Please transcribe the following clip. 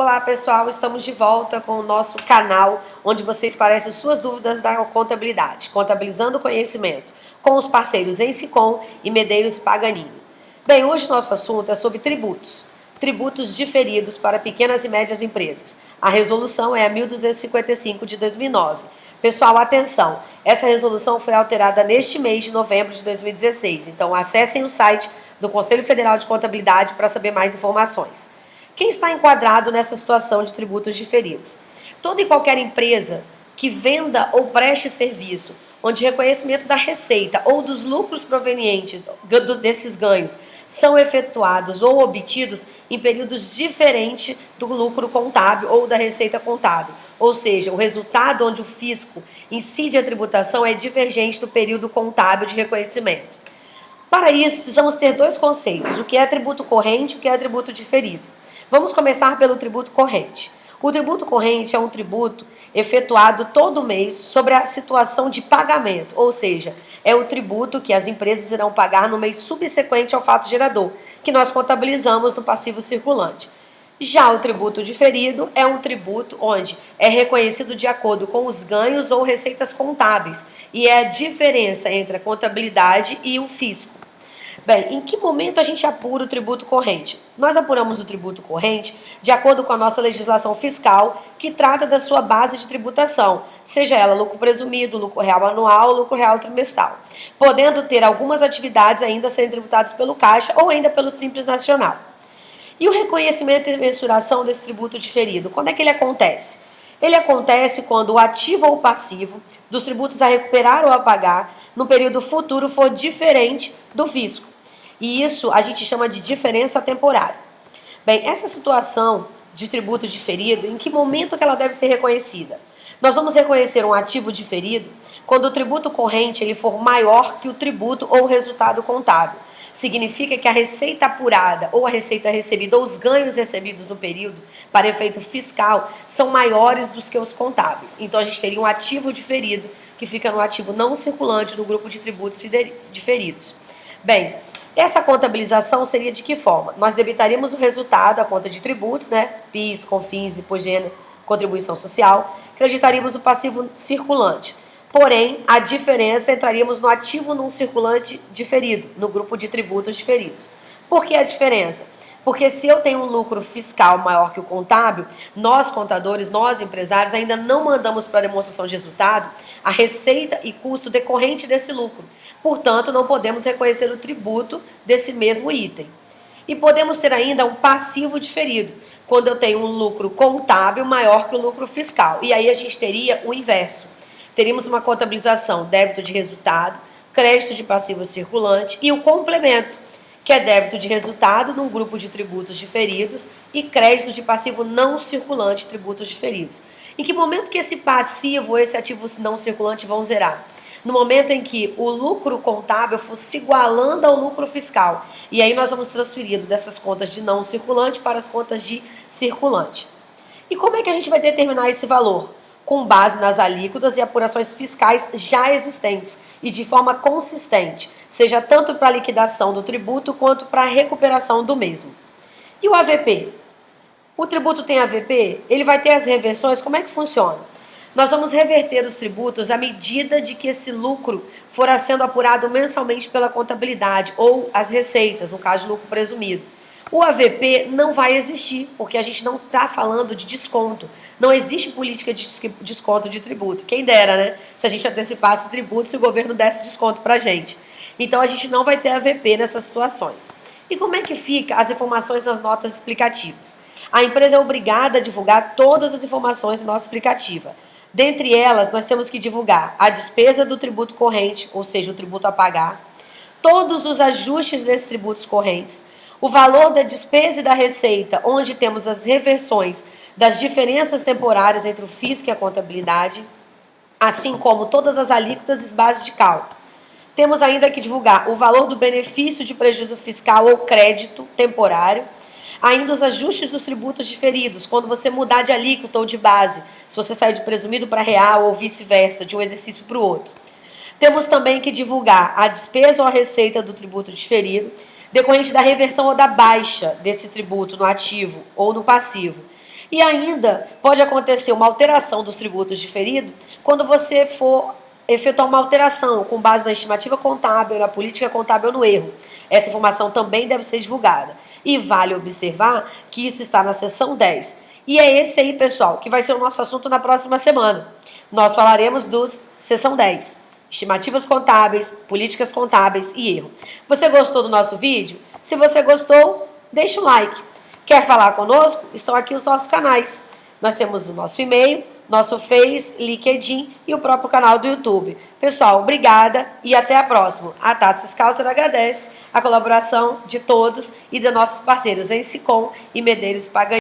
Olá pessoal, estamos de volta com o nosso canal, onde você esclarece suas dúvidas da contabilidade, contabilizando o conhecimento, com os parceiros Ensicom e Medeiros e Paganini. Bem, hoje o nosso assunto é sobre tributos. Tributos diferidos para pequenas e médias empresas. A resolução é a 1255 de 2009. Pessoal, atenção, essa resolução foi alterada neste mês de novembro de 2016, então acessem o site do Conselho Federal de Contabilidade para saber mais informações. Quem está enquadrado nessa situação de tributos diferidos? Toda e qualquer empresa que venda ou preste serviço, onde reconhecimento da receita ou dos lucros provenientes desses ganhos são efetuados ou obtidos em períodos diferentes do lucro contábil ou da receita contábil. Ou seja, o resultado onde o fisco incide a tributação é divergente do período contábil de reconhecimento. Para isso, precisamos ter dois conceitos: o que é tributo corrente e o que é tributo diferido. Vamos começar pelo tributo corrente. O tributo corrente é um tributo efetuado todo mês sobre a situação de pagamento, ou seja, é o tributo que as empresas irão pagar no mês subsequente ao fato gerador, que nós contabilizamos no passivo circulante. Já o tributo diferido é um tributo onde é reconhecido de acordo com os ganhos ou receitas contábeis, e é a diferença entre a contabilidade e o fisco. Bem, em que momento a gente apura o tributo corrente? Nós apuramos o tributo corrente de acordo com a nossa legislação fiscal, que trata da sua base de tributação, seja ela lucro presumido, lucro real anual, lucro real trimestral, podendo ter algumas atividades ainda a serem tributadas pelo Caixa ou ainda pelo Simples Nacional. E o reconhecimento e mensuração desse tributo diferido, quando é que ele acontece? Ele acontece quando o ativo ou passivo dos tributos a recuperar ou a pagar no período futuro for diferente do fisco. E isso a gente chama de diferença temporária. Bem, essa situação de tributo diferido, em que momento que ela deve ser reconhecida? Nós vamos reconhecer um ativo diferido quando o tributo corrente ele for maior que o tributo ou o resultado contábil. Significa que a receita apurada ou a receita recebida ou os ganhos recebidos no período para efeito fiscal são maiores do que os contábeis. Então a gente teria um ativo diferido que fica no ativo não circulante do grupo de tributos diferidos. Bem, essa contabilização seria de que forma? Nós debitaríamos o resultado, a conta de tributos, PIS, COFINS, Imposto de Renda, Contribuição Social, creditaríamos o passivo circulante. Porém, a diferença entraríamos no ativo não circulante diferido, no grupo de tributos diferidos. Por que a diferença? Porque se eu tenho um lucro fiscal maior que o contábil, nós contadores, nós empresários, ainda não mandamos para a demonstração de resultado a receita e custo decorrente desse lucro. Portanto, não podemos reconhecer o tributo desse mesmo item. E podemos ter ainda um passivo diferido, quando eu tenho um lucro contábil maior que o lucro fiscal. E aí a gente teria o inverso. Teríamos uma contabilização débito de resultado, crédito de passivo circulante e o complemento, que é débito de resultado num grupo de tributos diferidos e crédito de passivo não circulante, tributos diferidos. Em que momento que esse passivo ou esse ativo não circulante vão zerar? No momento em que o lucro contábil for se igualando ao lucro fiscal. E aí nós vamos transferindo dessas contas de não circulante para as contas de circulante. E como é que a gente vai determinar esse valor? Com base nas alíquotas e apurações fiscais já existentes e de forma consistente, seja tanto para a liquidação do tributo quanto para a recuperação do mesmo. E o AVP? O tributo tem AVP? Ele vai ter as reversões? Como é que funciona? Nós vamos reverter os tributos à medida de que esse lucro for sendo apurado mensalmente pela contabilidade ou as receitas, no caso de lucro presumido. O AVP não vai existir, porque a gente não está falando de desconto. Não existe política de desconto de tributo. Quem dera, né? Se a gente antecipasse tributo, se o governo desse desconto para a gente. Então, a gente não vai ter AVP nessas situações. E como é que fica as informações nas notas explicativas? A empresa é obrigada a divulgar todas as informações na nota explicativa. Dentre elas, nós temos que divulgar a despesa do tributo corrente, ou seja, o tributo a pagar, todos os ajustes desses tributos correntes, o valor da despesa e da receita, onde temos as reversões das diferenças temporárias entre o fisco e a contabilidade, assim como todas as alíquotas e bases de cálculo. Temos ainda que divulgar o valor do benefício de prejuízo fiscal ou crédito temporário, ainda os ajustes dos tributos diferidos, quando você mudar de alíquota ou de base, se você sair de presumido para real ou vice-versa, de um exercício para o outro. Temos também que divulgar a despesa ou a receita do tributo diferido, decorrente da reversão ou da baixa desse tributo no ativo ou no passivo. E ainda pode acontecer uma alteração dos tributos diferidos quando você for efetuar uma alteração com base na estimativa contábil, na política contábil no erro. Essa informação também deve ser divulgada. E vale observar que isso está na seção 10. E é esse aí, pessoal, que vai ser o nosso assunto na próxima semana. Nós falaremos dos seção 10. Estimativas contábeis, políticas contábeis e erro. Você gostou do nosso vídeo? Se você gostou, deixa um like. Quer falar conosco? Estão aqui os nossos canais. Nós temos o nosso e-mail, nosso Face, LinkedIn e o próprio canal do YouTube. Pessoal, obrigada e até a próxima. A Tatos Fiscal agradece a colaboração de todos e de nossos parceiros Ensicom e Medeiros Paganini.